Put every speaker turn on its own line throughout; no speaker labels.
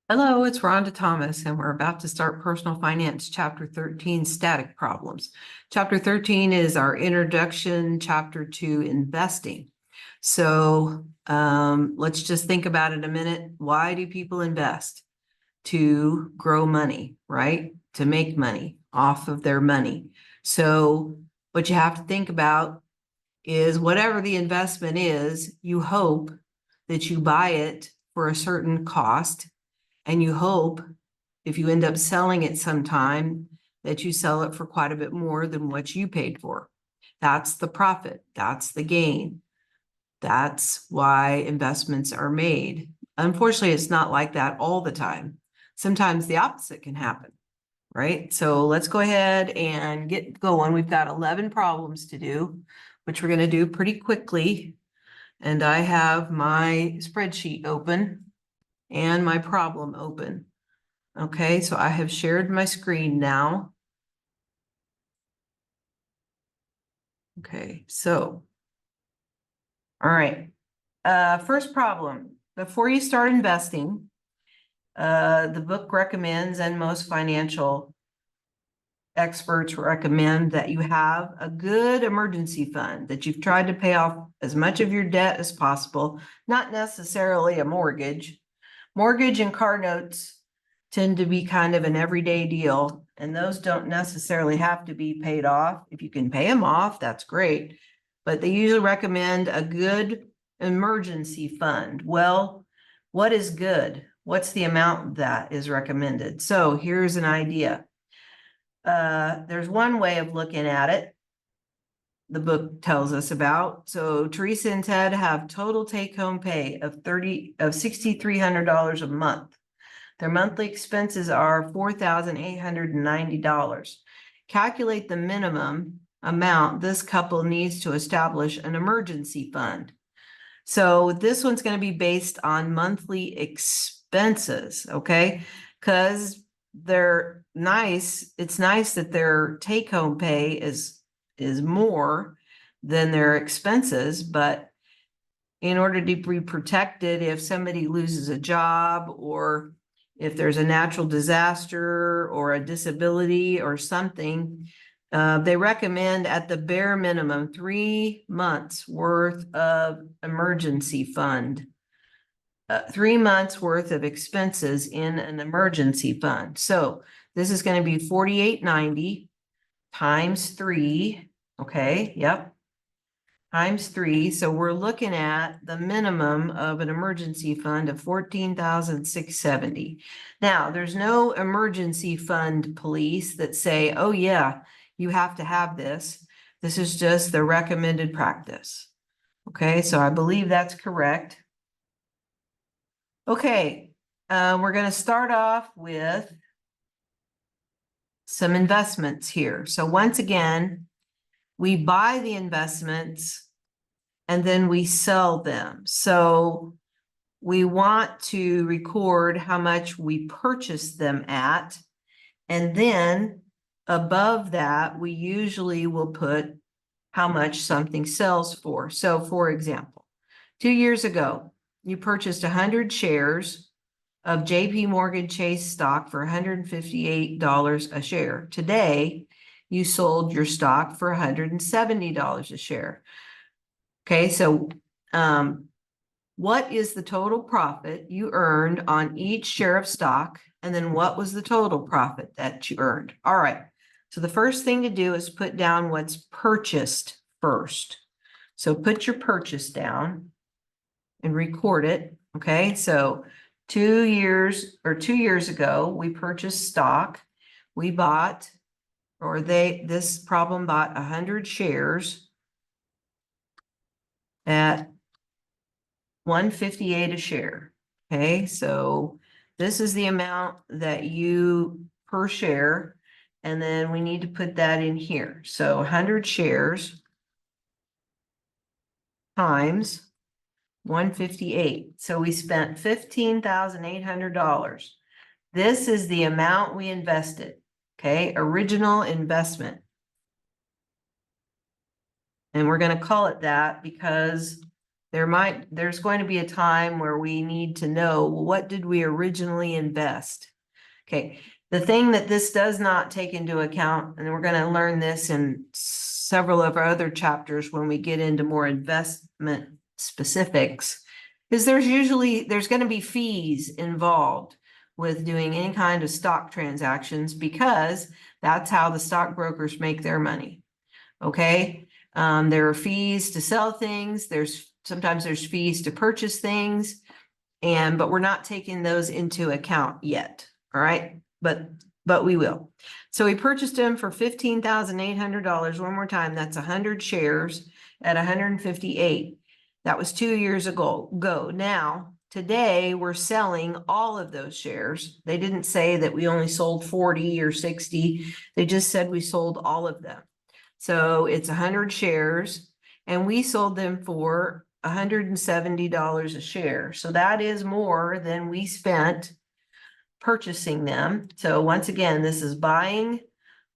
Hello, it's Rhonda Thomas, and we're about to start Personal Finance, Chapter 13, Static Problems. Chapter 13 is our introduction chapter to investing. So let's just think about it a minute. Why do people invest? To grow money, right? To make money off of their money. So what you have to think about is whatever the investment is, you hope that you buy it for a certain cost. And you hope if you end up selling it sometime that you sell it for quite a bit more than what you paid for. That's the profit. That's the gain. That's why investments are made. Unfortunately, it's not like that all the time. Sometimes the opposite can happen, right? So let's go ahead and get going. We've got 11 problems to do, which we're going to do pretty quickly. And I have my spreadsheet open and my problem open. Okay, so I have shared my screen now. Okay, so, all right. First problem, before you start investing, the book recommends, and most financial experts recommend, that you have a good emergency fund, that you've tried to pay off as much of your debt as possible, not necessarily a mortgage. Mortgage and car notes tend to be kind of an everyday deal, and those don't necessarily have to be paid off. If you can pay them off, that's great, but they usually recommend a good emergency fund. Well, what is good? What's the amount that is recommended? So here's an idea. There's one way of looking at it the book tells us about. So Teresa and Ted have total take-home pay of $6,300 a month. Their monthly expenses are $4,890. Calculate the minimum amount this couple needs to establish an emergency fund. So this one's going to be based on monthly expenses, okay? Because they're nice. It's nice that their take-home pay is more than their expenses, but in order to be protected, if somebody loses a job, or if there's a natural disaster or a disability or something, they recommend at the bare minimum 3 months worth of emergency fund, 3 months worth of expenses in an emergency fund. So this is going to be $4,890 times 3. Okay, yep, times 3. So we're looking at the minimum of an emergency fund of $14,670. Now, there's no emergency fund police that say, oh yeah, you have to have this. This is just the recommended practice. Okay, so I believe that's correct. Okay, we're going to start off with some investments here. So once again, we buy the investments and then we sell them. So we want to record how much we purchased them at. And then above that, we usually will put how much something sells for. So for example, 2 years ago, you purchased 100 shares of JP Morgan Chase stock for $158 a share. Today, you sold your stock for $170 a share. Okay, so what is the total profit you earned on each share of stock? And then what was the total profit that you earned? All right, so the first thing to do is put down what's purchased first. So put your purchase down and record it. Okay, so 2 years ago, we purchased stock. We bought, or this problem bought 100 shares at $158 a share. Okay, so this is the amount that you per share, and then we need to put that in here. So 100 shares times 158. So we spent $15,800. This is the amount we invested. Okay, original investment. And we're going to call it that because there's going to be a time where we need to know, what did we originally invest? Okay, the thing that this does not take into account, and we're going to learn this in several of our other chapters when we get into more investment specifics, is there's going to be fees involved with doing any kind of stock transactions, because that's how the stockbrokers make their money. Okay, there are fees to sell things. Sometimes there's fees to purchase things, but we're not taking those into account yet. All right, but we will. So we purchased them for $15,800. One more time, that's 100 shares at 158. That was 2 years ago. Now, today we're selling all of those shares. They didn't say that we only sold 40 or 60. They just said we sold all of them. So it's 100 shares, and we sold them for $170 a share. So that is more than we spent purchasing them. So once again, this is buying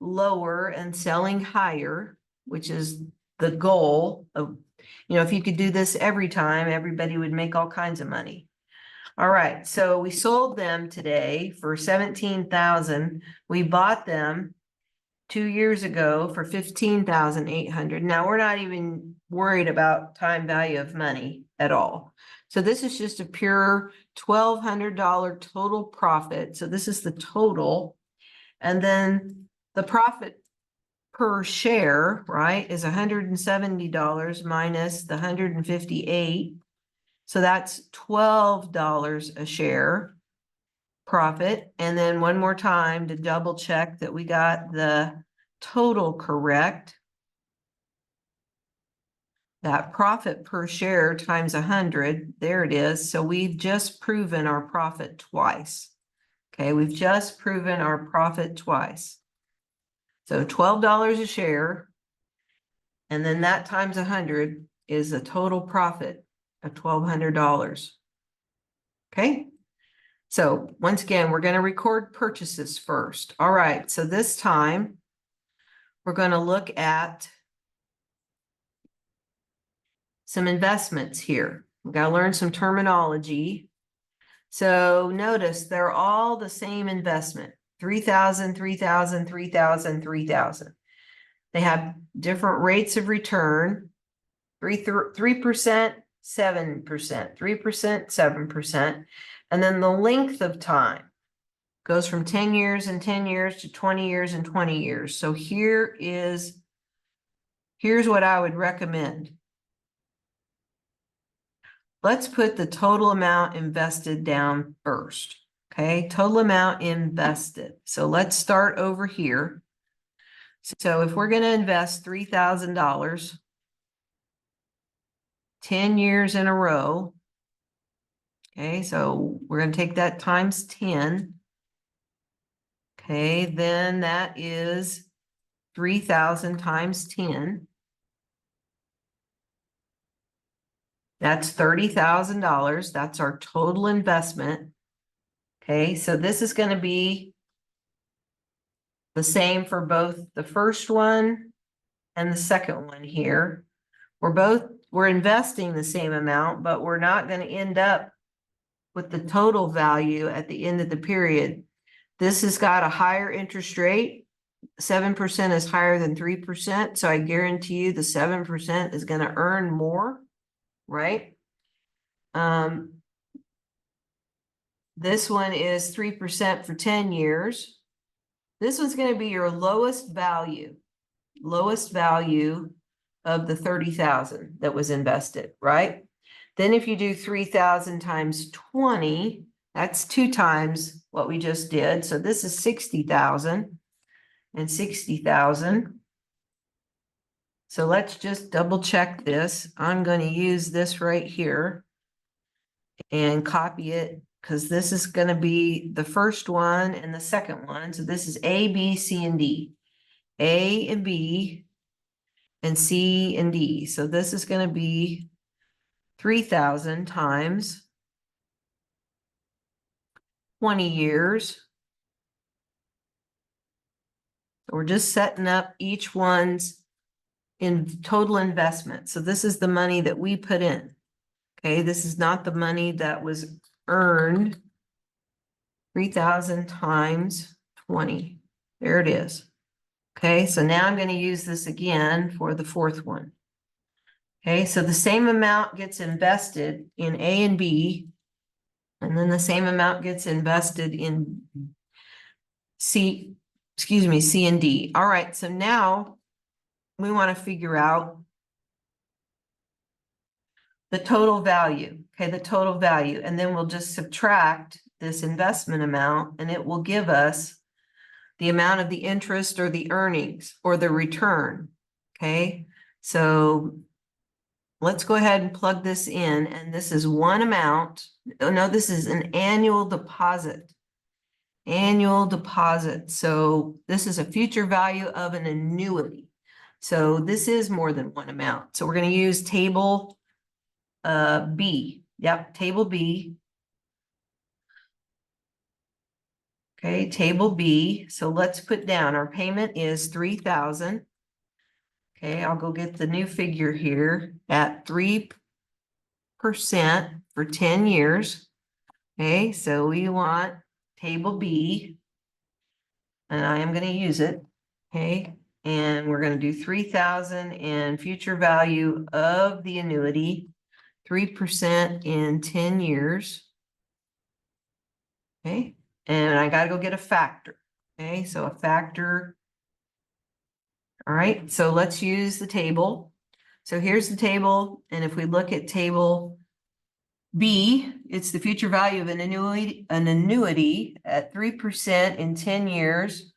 lower and selling higher, which is the goal of, if you could do this every time, everybody would make all kinds of money. All right, so we sold them today for 17,000. We bought them 2 years ago for 15,800. Now we're not even worried about time value of money at all. So this is just a pure $1,200 total profit. So this is the total. And then the profit per share, right, is $170 minus the 158. So that's $12 a share profit. And then one more time to double check that we got the total correct. That profit per share times 100, there it is. So we've just proven our profit twice. Okay, we've just proven our profit twice. So $12 a share, and then that times 100 is a total profit of $1,200. Okay, so once again, we're going to record purchases first. All right, so this time we're going to look at some investments here. We've got to learn some terminology. So notice they're all the same investment, 3,000, 3,000, 3,000, 3,000. They have different rates of return, 3%, 7%, 3%, 7%. And then the length of time goes from 10 years and 10 years to 20 years and 20 years. So here's what I would recommend. Let's put the total amount invested down first. Okay, total amount invested. So let's start over here. So if we're going to invest $3,000, 10 years in a row, okay, so we're going to take that times 10. Okay, then that is 3,000 times 10. That's $30,000. That's our total investment. Okay, so this is going to be the same for both the first one and the second one here. We're investing the same amount, but we're not going to end up with the total value at the end of the period. This has got a higher interest rate. 7% is higher than 3%. So I guarantee you the 7% is going to earn more, right? This one is 3% for 10 years. This one's going to be your lowest value of the 30,000 that was invested, right? Then if you do 3,000 times 20, that's 2 times what we just did. So this is 60,000 and 60,000. So let's just double check this. I'm going to use this right here and copy it, because this is going to be the first one and the second one. So this is A, B, C, and D. A and B and C and D. So this is going to be 3,000 times 20 years. So we're just setting up each one's in total investment. So this is the money that we put in. Okay, this is not the money that was earned. 3,000 times 20. There it is. Okay, so now I'm going to use this again for the fourth one. Okay, so the same amount gets invested in A and B, and then the same amount gets invested in C and D. All right, so now we want to figure out the total value. Okay, the total value, and then we'll just subtract this investment amount, and it will give us the amount of the interest or the earnings or the return. Okay, so let's go ahead and plug this in, and this is one amount. Oh, no, this is an annual deposit. Annual deposit. So this is a future value of an annuity. So this is more than one amount. So we're going to use table B. Yep, table B. Okay, table B. So let's put down our payment is 3,000. Okay, I'll go get the new figure here at 3% for 10 years. Okay, so we want table B, and I am going to use it. Okay, and we're going to do 3,000 and future value of the annuity, 3% in 10 years. Okay, and I got to go get a factor. Okay, so a factor. All right, so let's use the table. So here's the table, and if we look at table B, it's the future value of an annuity at 3% in 10 years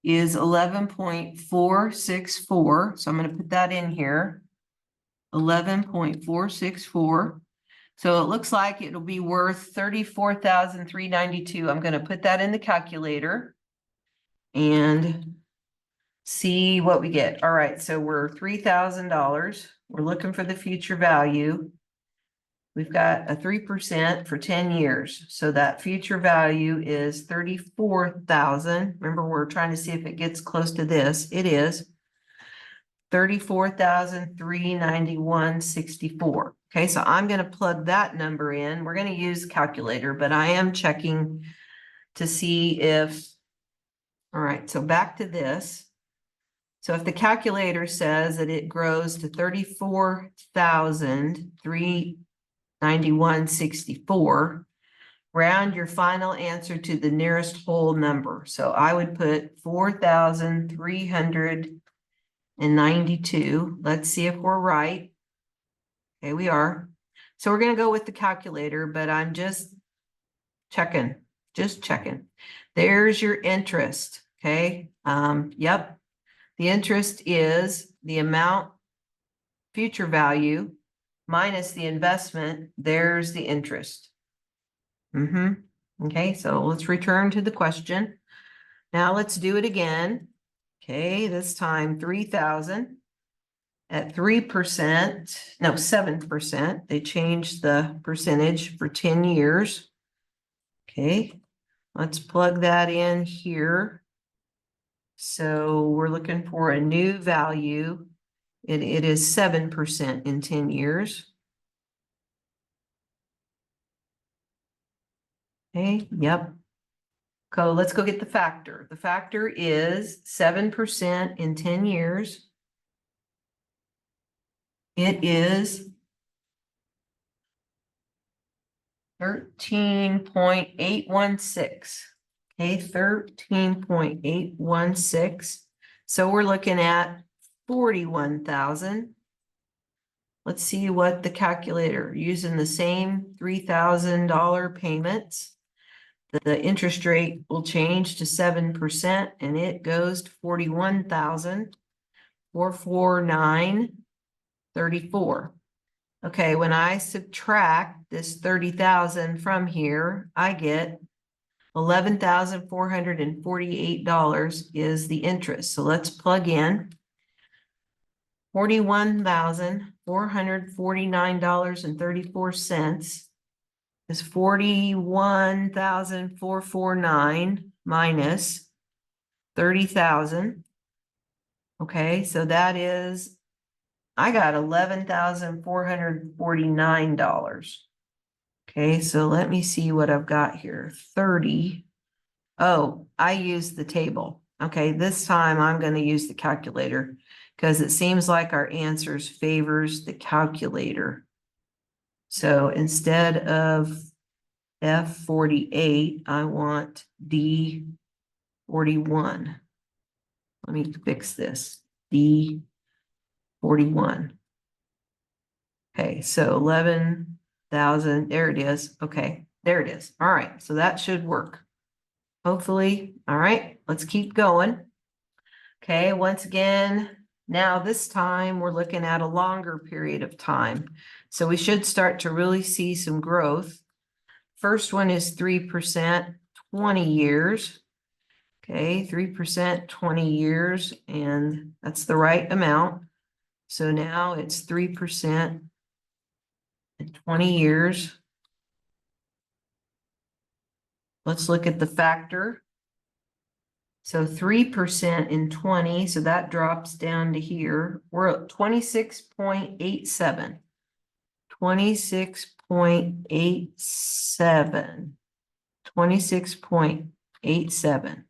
is 11.464. So I'm going to put that in here. 11.464. So it looks like it'll be worth 34,392. I'm going to put that in the calculator and see what we get. All right, so we're $3,000. We're looking for the future value. We've got a 3% for 10 years. So that future value is 34,000. Remember, we're trying to see if it gets close to this. It is 34,391.64. Okay, so I'm going to plug that number in. We're going to use calculator, but I am checking to see if, all right, so back to this. So if the calculator says that it grows to 34,391.64, round your final answer to the nearest whole number. So I would put 4,392. Let's see if we're right. Okay, we are. So we're going to go with the calculator, but I'm just checking. There's your interest. Okay. Yep. The interest is the amount, future value, minus the investment. There's the interest. Okay, so let's return to the question. Now let's do it again. Okay, this time 3,000 at 3%, no, 7%. They changed the percentage for 10 years. Okay, let's plug that in here. So we're looking for a new value. It is 7% in 10 years. Okay, yep. So let's go get the factor. The factor is 7% in 10 years. It is 13.816. Okay, 13.816. So we're looking at 41,000. Let's see what the calculator, using the same $3,000 payments. The interest rate will change to 7%, and it goes to 41,449.34. Okay, when I subtract this 30,000 from here, I get $11,448 is the interest. So let's plug in $41,449.34 is 41,449 minus 30,000. Okay, so that is I got $11,449. Okay, so let me see what I've got here. 30. Oh, I used the table. Okay, this time I'm going to use the calculator because it seems like our answers favors the calculator. So instead of F48, I want D41. Let me fix this. D41. Okay, so 11,000. There it is. Okay, there it is. All right, so that should work. Hopefully. All right, let's keep going. Okay, once again, now this time we're looking at a longer period of time. So we should start to really see some growth. First one is 3%, 20 years. Okay, 3%, 20 years, and that's the right amount. So now it's 3% in 20 years. Let's look at the factor. So 3% in 20, so that drops down to here. We're at 26.87. 26.87. 26.87.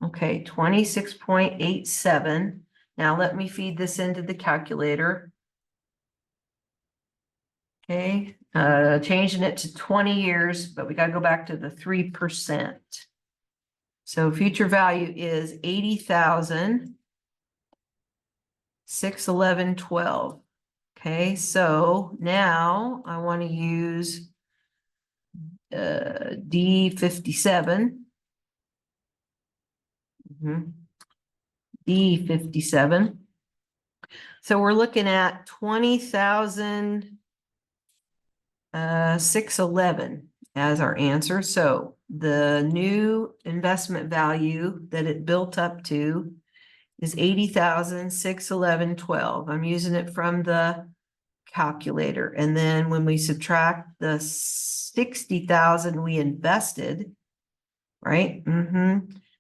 Okay, 26.87. Now let me feed this into the calculator. Okay, changing it to 20 years, but we got to go back to the 3%. So future value is 80,611.12. Okay, so now I want to use D57. D57. So we're looking at 20,611 as our answer. So the new investment value that it built up to is 80,611.12. I'm using it from the calculator. And then when we subtract the 60,000 we invested, right?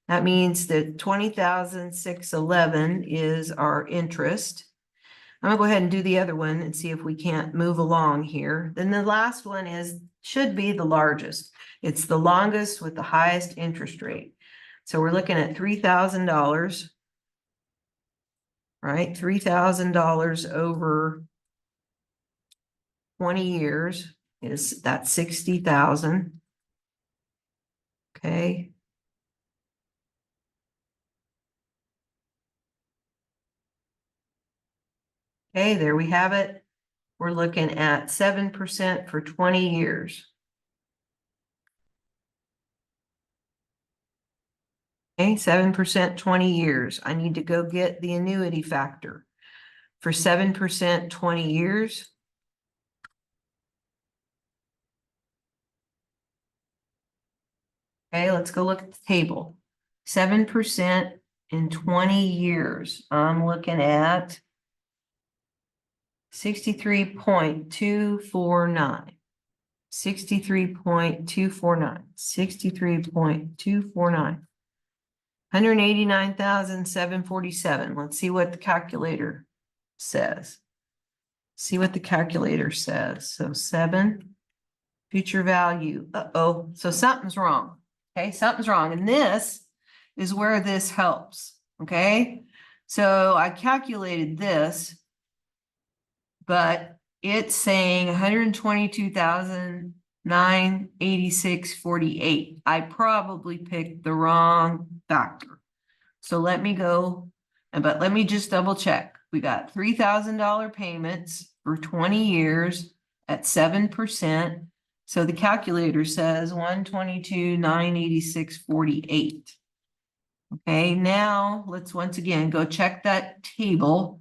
That means that 20,611 is our interest. I'm gonna go ahead and do the other one and see if we can't move along here. Then the last one should be the largest. It's the longest with the highest interest rate. So we're looking at $3,000, right? $3,000 over 20 years is that 60,000. Okay. Okay, there we have it. We're looking at 7% for 20 years. Okay, 7%, 20 years. I need to go get the annuity factor. For 7%, 20 years. Okay, let's go look at the table. 7% in 20 years. I'm looking at 63.249. 63.249. 63.249. 189,747. Let's see what the calculator says. See what the calculator says. So 7, future value. Uh-oh, so something's wrong. Okay, something's wrong. And this is where this helps. Okay, so I calculated this, but it's saying 122,986.48. I probably picked the wrong factor. So let me go, but let me just double check. We got $3,000 payments for 20 years at 7%. So the calculator says 122,986.48. Okay, now let's once again go check that table.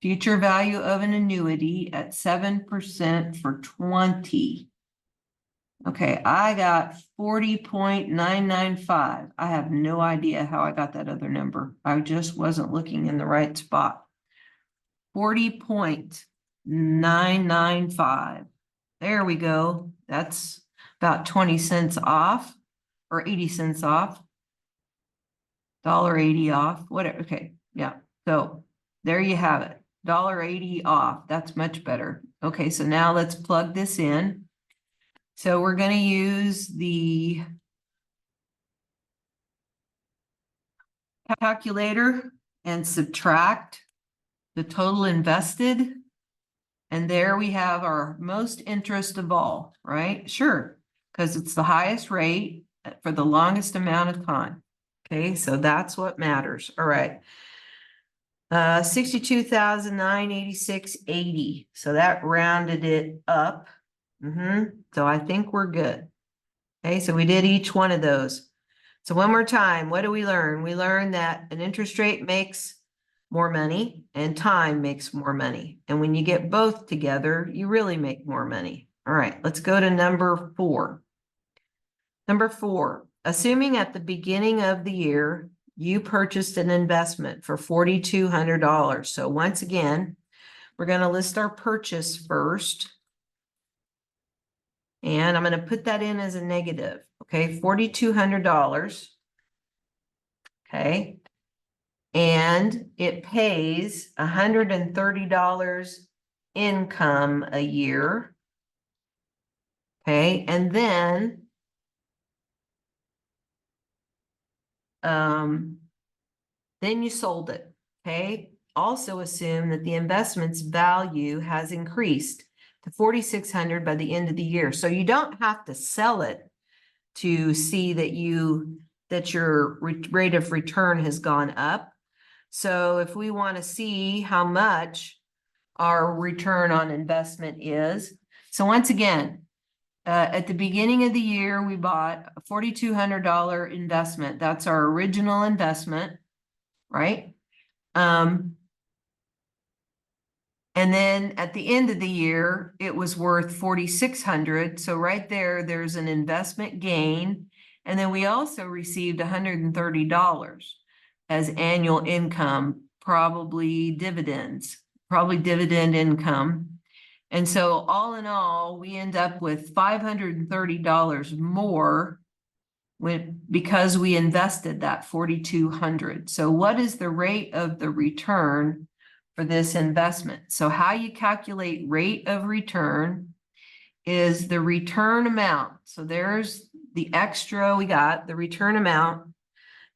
Future value of an annuity at 7% for 20. Okay, I got 40.995. I have no idea how I got that other number. I just wasn't looking in the right spot. 40.995. There we go. That's about 20 cents off or 80 cents off. $1.80 off, whatever. Okay, yeah. So there you have it. $1.80 off. That's much better. Okay, so now let's plug this in. So we're going to use the calculator and subtract the total invested. And there we have our most interest of all, right? Sure, because it's the highest rate for the longest amount of time. Okay, so that's what matters. All right. 62,986.80. So that rounded it up. So I think we're good. Okay, so we did each one of those. So one more time, what do we learn? We learned that an interest rate makes more money and time makes more money. And when you get both together, you really make more money. All right, let's go to number 4. Number 4, assuming at the beginning of the year, you purchased an investment for $4,200. So once again, we're going to list our purchase first. And I'm going to put that in as a negative. Okay, $4,200. Okay. And it pays $130 income a year. Okay, and then you sold it. Okay, also assume that the investment's value has increased to $4,600 by the end of the year. So you don't have to sell it to see that your rate of return has gone up. So if we want to see how much our return on investment is, so once again, at the beginning of the year, we bought a $4,200 investment. That's our original investment, right? And then at the end of the year, it was worth $4,600. So right there, there's an investment gain. And then we also received $130 as annual income, probably dividend income. And so all in all, we end up with $530 more because we invested that $4,200. So what is the rate of the return for this investment? So how you calculate rate of return is the return amount. So there's the extra we got, the return amount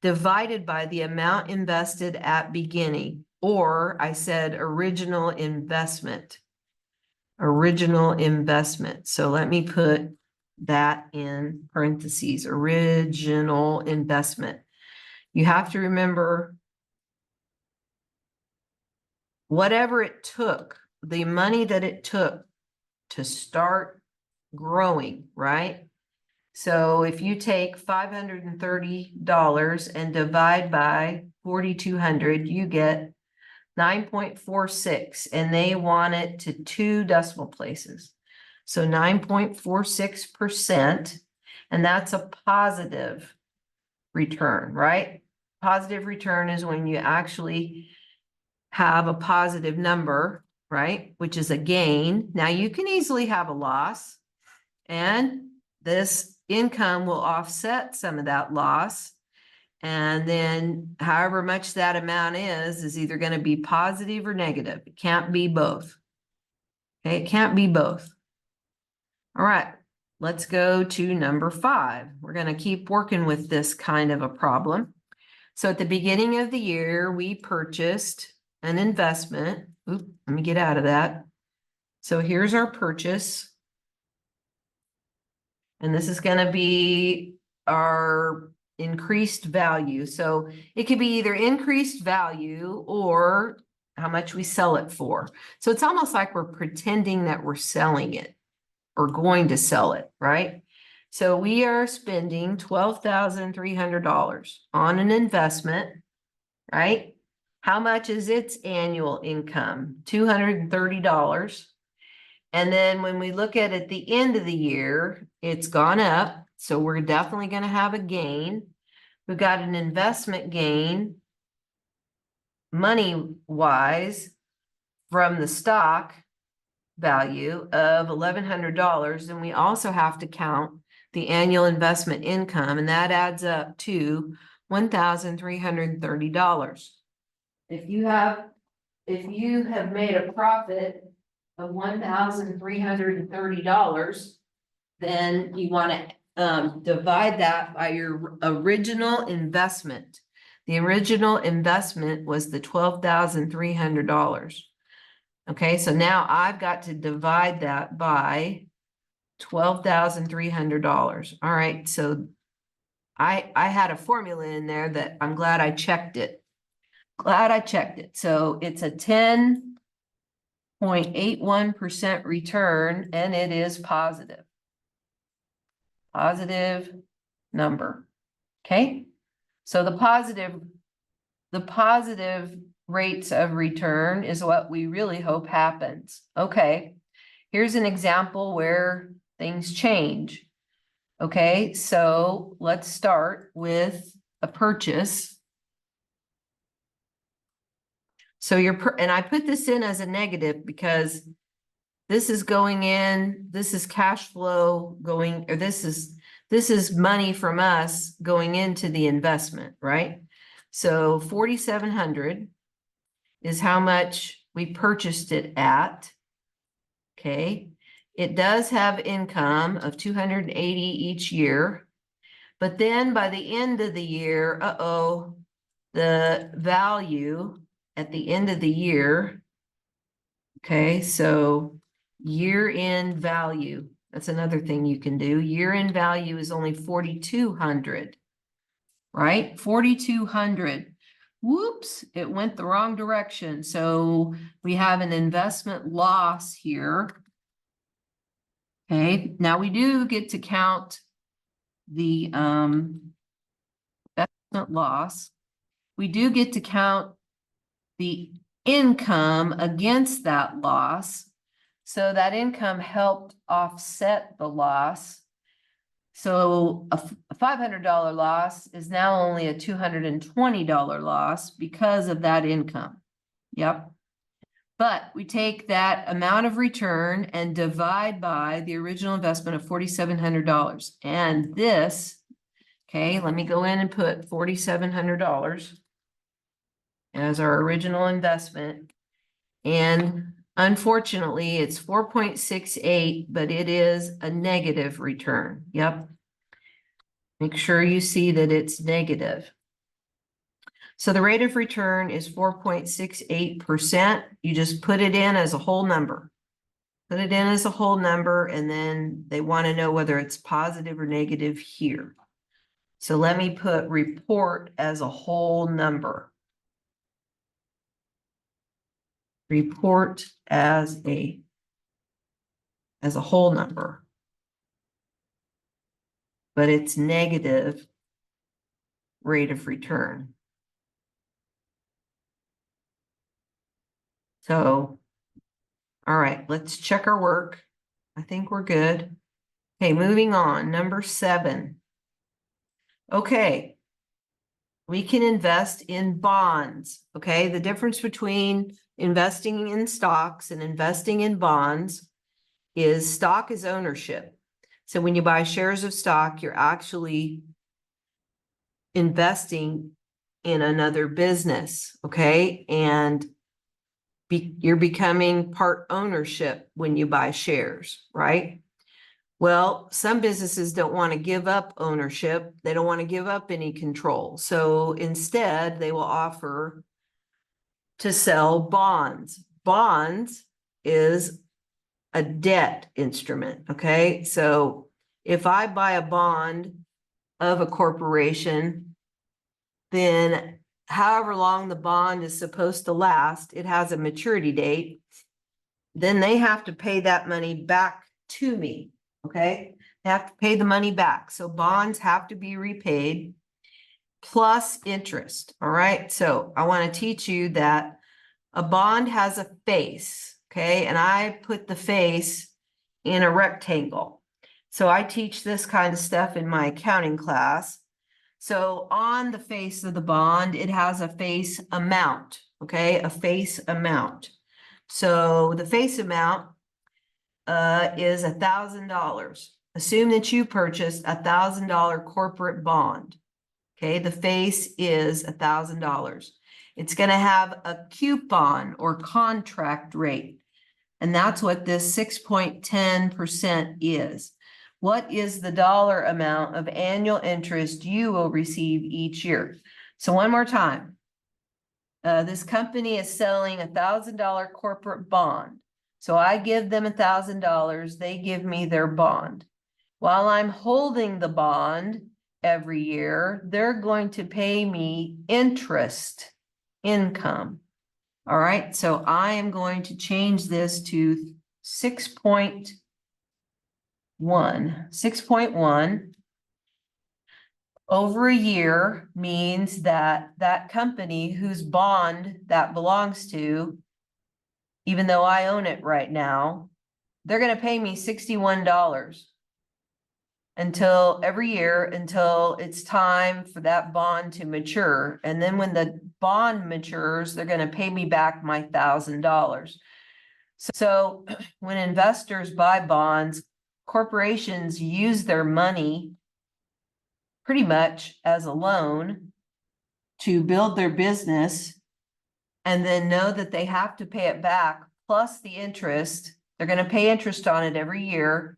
divided by the amount invested at beginning, or I said original investment. Original investment. So let me put that in parentheses, original investment. You have to remember whatever it took, the money that it took to start growing, right? So if you take $530 and divide by 4,200, you get 9.46, and they want it to 2 decimal places. So 9.46%, and that's a positive return, right? Positive return is when you actually have a positive number, right? Which is a gain. Now you can easily have a loss, and this income will offset some of that loss. And then however much that amount is either going to be positive or negative. It can't be both. Okay, it can't be both. All right, let's go to number 5. We're going to keep working with this kind of a problem. So at the beginning of the year, we purchased an investment. Oop, let me get out of that. So here's our purchase. And this is going to be our increased value. So it could be either increased value or how much we sell it for. So it's almost like we're pretending that we're selling it or going to sell it, right? So we are spending $12,300 on an investment, right? How much is its annual income? $230. And then when we look at the end of the year, it's gone up. So we're definitely going to have a gain. We've got an investment gain, money-wise, from the stock value of $1,100. And we also have to count the annual investment income, and that adds up to $1,330. If you have if you have made a profit of $1,330, then you want to divide that by your original investment. The original investment was the $12,300. Okay, so now I've got to divide that by $12,300. All right, so I had a formula in there that I'm glad I checked it. Glad I checked it. So it's a 10.81% return, and it is positive. Positive number. Okay, so the positive rates of return is what we really hope happens. Okay, here's an example where things change. Okay, so let's start with a purchase. So and I put this in as a negative because this is going in, this is cash flow going, or this is money from us going into the investment, right? So 4,700 is how much we purchased it at. Okay, it does have income of 280 each year, but then by the end of the year, the value at the end of the year. Okay, so year-end value. That's another thing you can do. Year-end value is only 4,200, right? 4,200. Whoops, it went the wrong direction. So we have an investment loss here. Okay, now we do get to count the investment loss. We do get to count the income against that loss. So that income helped offset the loss. So a $500 loss is now only a $220 loss because of that income. Yep. But we take that amount of return and divide by the original investment of $4,700. And this, okay, let me go in and put $4,700 as our original investment. And unfortunately, it's 4.68, but it is a negative return. Yep. Make sure you see that it's negative. So the rate of return is 4.68%. You just put it in as a whole number. Put it in as a whole number, and then they want to know whether it's positive or negative here. So let me put report as a whole number. Report as a whole number, but it's negative rate of return. So, all right, let's check our work. I think we're good. Okay, moving on, number 7. Okay, we can invest in bonds. Okay, the difference between investing in stocks and investing in bonds is stock is ownership. So when you buy shares of stock, you're actually investing in another business, okay? And you're becoming part ownership when you buy shares, right? Well, some businesses don't want to give up ownership. They don't want to give up any control. So instead, they will offer to sell bonds. Bonds is a debt instrument, okay? So if I buy a bond of a corporation, then however long the bond is supposed to last, it has a maturity date, then they have to pay that money back to me, okay? They have to pay the money back. So bonds have to be repaid plus interest, all right? So I want to teach you that a bond has a face, okay? And I put the face in a rectangle. So I teach this kind of stuff in my accounting class. So on the face of the bond, it has a face amount, okay? A face amount. So the face amount is $1,000. Assume that you purchased $1,000 corporate bond. Okay, the face is $1,000. It's going to have a coupon or contract rate. And that's what this 6.10% is. What is the dollar amount of annual interest you will receive each year? So one more time. This company is selling $1,000 corporate bond. So I give them $1,000, they give me their bond. While I'm holding the bond every year, they're going to pay me interest income. All right, so I am going to change this to 6.1. 6.1 over a year means that that company whose bond that belongs to, even though I own it right now, they're going to pay me $61 until every year until it's time for that bond to mature. And then when the bond matures, they're going to pay me back my $1,000. So when investors buy bonds, corporations use their money pretty much as a loan to build their business and then know that they have to pay it back plus the interest. They're going to pay interest on it every year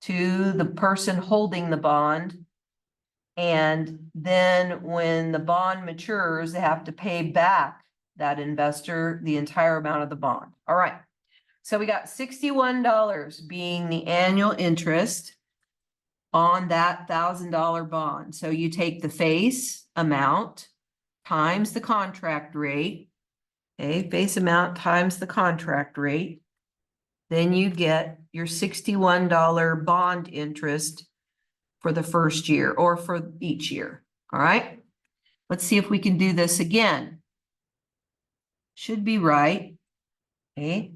to the person holding the bond. And then when the bond matures, they have to pay back that investor the entire amount of the bond. All right. So we got $61 being the annual interest on that $1,000 bond. So you take the face amount times the contract rate, okay, face amount times the contract rate. Then you get your $61 bond interest for the first year or for each year. All right. Let's see if we can do this again. Should be right. Okay.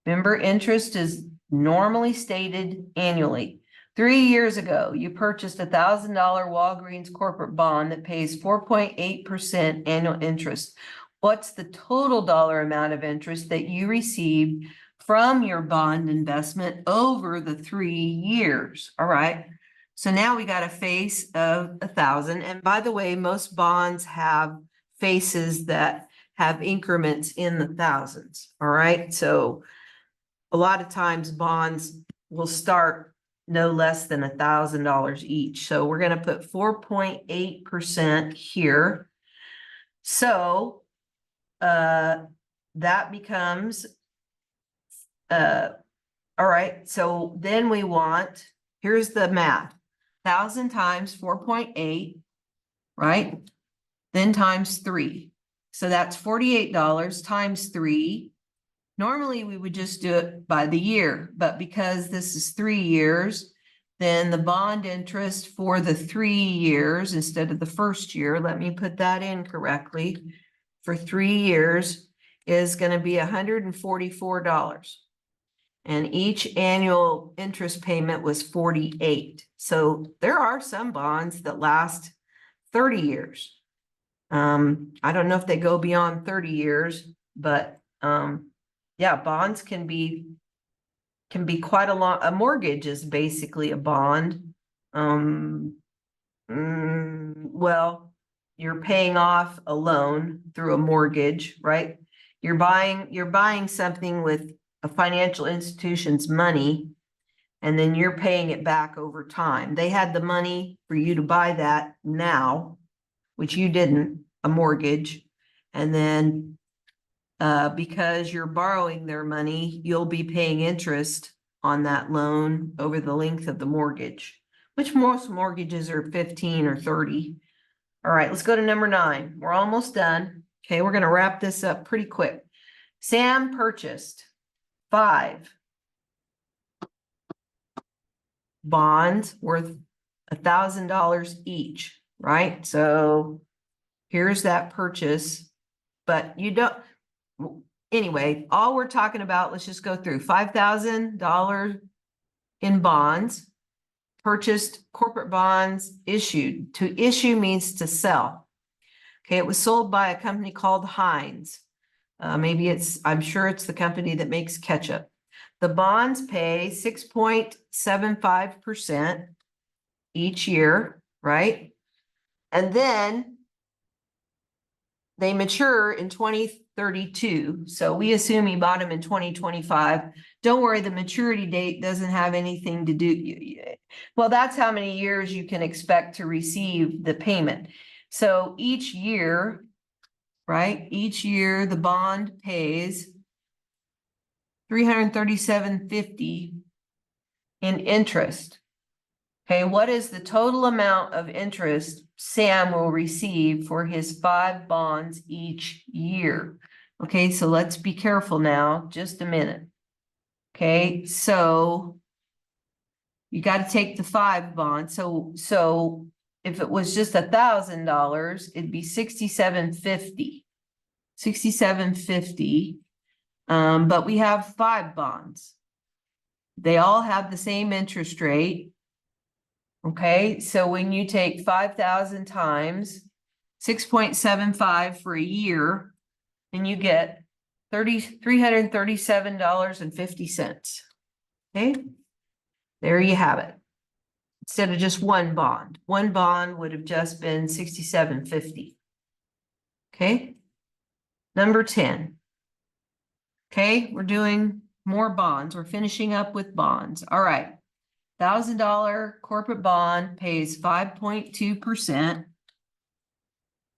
Remember, interest is normally stated annually. 3 years ago, you purchased a $1,000 Walgreens corporate bond that pays 4.8% annual interest. What's the total dollar amount of interest that you received from your bond investment over the 3 years? All right. So now we got a face of 1,000. And by the way, most bonds have faces that have increments in the thousands. All right. So a lot of times bonds will start no less than $1,000 each. So we're going to put 4.8% here. So that becomes, all right. So then we want, here's the math, 1,000 times 4.8, right? Then times 3. So that's $48 times 3. Normally, we would just do it by the year, but because this is 3 years, then the bond interest for the 3 years instead of the first year, let me put that in correctly, for 3 years is going to be $144. And each annual interest payment was 48. So there are some bonds that last 30 years. I don't know if they go beyond 30 years, but yeah, bonds can be quite a long. A mortgage is basically a bond. Well, you're paying off a loan through a mortgage, right? You're buying something with a financial institution's money, and then you're paying it back over time. They had the money for you to buy that now, which you didn't, a mortgage, and then because you're borrowing their money, you'll be paying interest on that loan over the length of the mortgage, which most mortgages are 15 or 30. All right, let's go to number 9. We're almost done. Okay, we're going to wrap this up pretty quick. Sam purchased 5 bonds worth $1,000 each, right? So here's that purchase, but you don't. Anyway, all we're talking about, let's just go through $5,000 in bonds, purchased corporate bonds, issued. To issue means to sell. Okay, it was sold by a company called Heinz. I'm sure it's the company that makes ketchup. The bonds pay 6.75% each year, right? And then they mature in 2032. So we assume he bought them in 2025. Don't worry, the maturity date doesn't have anything to do. Well, that's how many years you can expect to receive the payment. So each year, right? Each year the bond pays $337.50 in interest. Okay, what is the total amount of interest Sam will receive for his 5 bonds each year? Okay, so let's be careful now, just a minute. Okay, so you got to take the 5 bonds. So if it was just $1,000, it'd be $67.50. $67.50. But we have 5 bonds. They all have the same interest rate. Okay, so when you take 5,000 times 6.75 for a year, and you get $337.50. Okay, there you have it. Instead of just one bond would have just been $67.50. Okay, number 10. Okay, we're doing more bonds. We're finishing up with bonds. All right. $1,000 corporate bond pays 5.2%.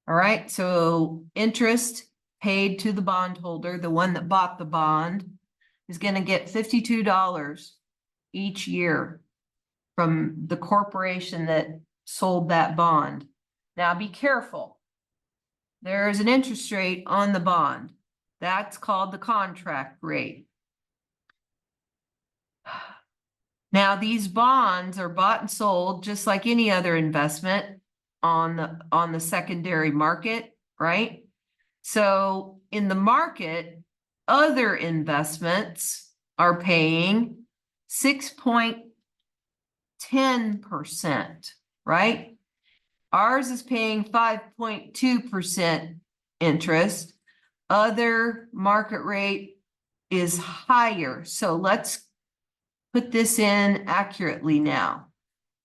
All right, so interest paid to the bondholder, the one that bought the bond, is going to get $52 each year from the corporation that sold that bond. Now be careful. There's an interest rate on the bond. That's called the contract rate. Now, these bonds are bought and sold just like any other investment on the secondary market, right? So in the market, other investments are paying 6.10%, right? Ours is paying 5.2% interest. Other market rate is higher. So let's put this in accurately now,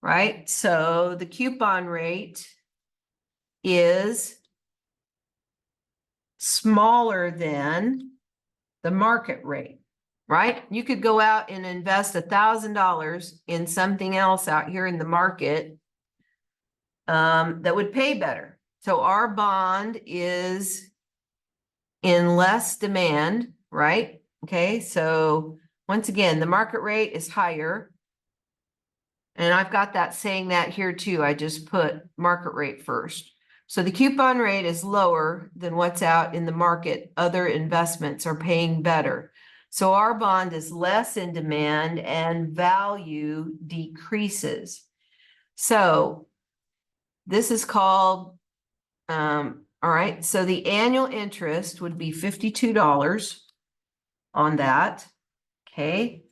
right? So the coupon rate is smaller than the market rate, right? You could go out and invest $1,000 in something else out here in the market that would pay better. So our bond is in less demand, right? Okay, so once again, the market rate is higher. And I've got that saying that here too. I just put market rate first. So the coupon rate is lower than what's out in the market. Other investments are paying better. So our bond is less in demand and value decreases. So this is called, all right, so the annual interest would be $52 on that. Okay.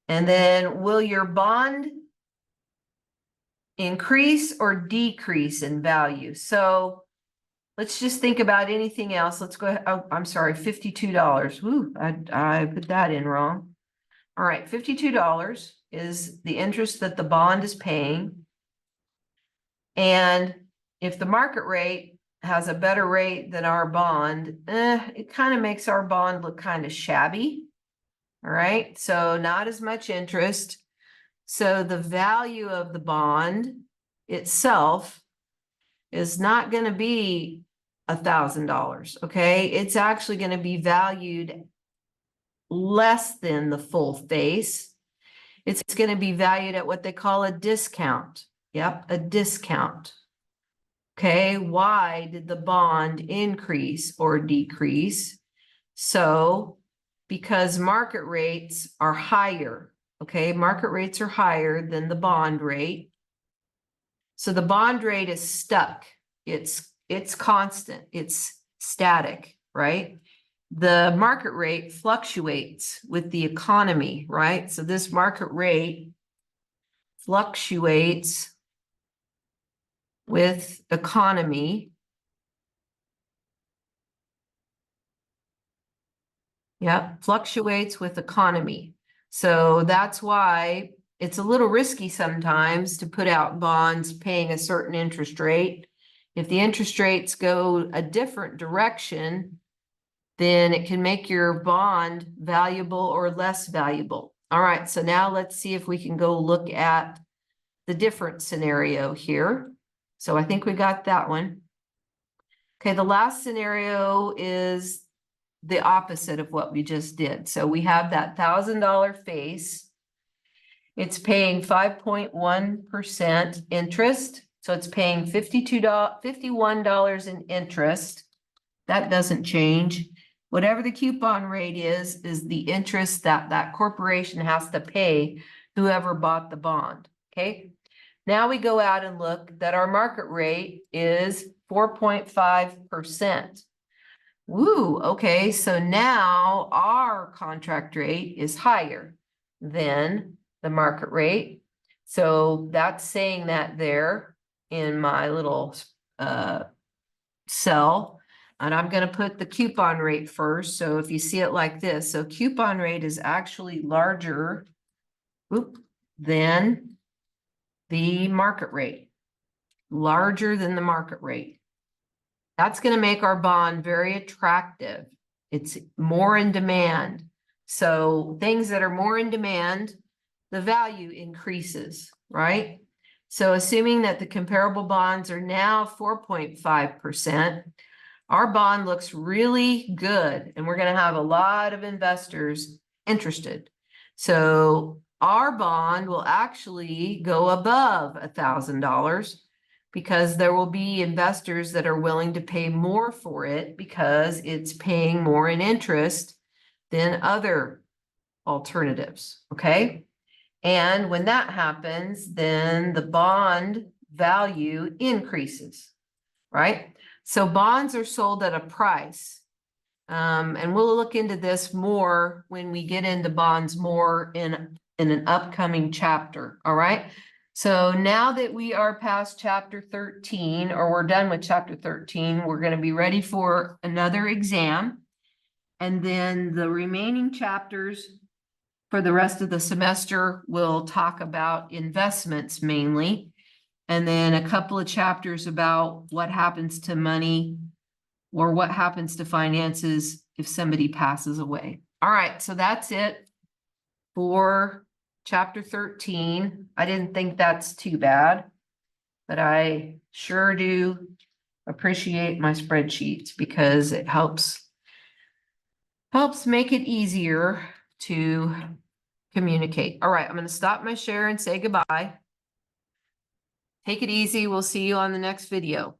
And then will your bond increase or decrease in value? So let's just think about anything else. Let's go ahead. Oh, I'm sorry, $52. Ooh, I put that in wrong. All right, $52 is the interest that the bond is paying. And if the market rate has a better rate than our bond, it kind of makes our bond look kind of shabby. All right, so not as much interest. So the value of the bond itself is not going to be $1,000, okay? It's actually going to be valued less than the full face. It's going to be valued at what they call a discount. Yep, a discount. Okay, why did the bond increase or decrease? So because market rates are higher, okay? Market rates are higher than the bond rate. So the bond rate is stuck. It's constant. It's static, right? The market rate fluctuates with the economy, right? So this market rate fluctuates with economy. Yeah, fluctuates with economy. So that's why it's a little risky sometimes to put out bonds paying a certain interest rate. If the interest rates go a different direction, then it can make your bond valuable or less valuable. All right, so now let's see if we can go look at the different scenario here. So I think we got that one. Okay, the last scenario is the opposite of what we just did. So we have that $1,000 face. It's paying 5.1% interest. So it's paying $51 in interest. That doesn't change. Whatever the coupon rate is the interest that that corporation has to pay whoever bought the bond, okay? Now we go out and look that our market rate is 4.5%. Woo, okay, so now our contract rate is higher than the market rate. So that's saying that there in my little cell. And I'm going to put the coupon rate first. So if you see it like this, so coupon rate is actually larger than the market rate, larger than the market rate. That's going to make our bond very attractive. It's more in demand. So things that are more in demand, the value increases, right? So assuming that the comparable bonds are now 4.5%, our bond looks really good, and we're going to have a lot of investors interested. So our bond will actually go above $1,000 because there will be investors that are willing to pay more for it because it's paying more in interest than other alternatives, okay? And when that happens, then the bond value increases, right? So bonds are sold at a price. And we'll look into this more when we get into bonds more in an upcoming chapter, all right? So now that we are past chapter 13, or we're done with chapter 13, we're going to be ready for another exam. And then the remaining chapters for the rest of the semester, we'll talk about investments mainly. And then a couple of chapters about what happens to money or what happens to finances if somebody passes away. All right, so that's it for chapter 13. I didn't think that's too bad, but I sure do appreciate my spreadsheets because it helps make it easier to communicate. All right, I'm going to stop my share and say goodbye. Take it easy. We'll see you on the next video.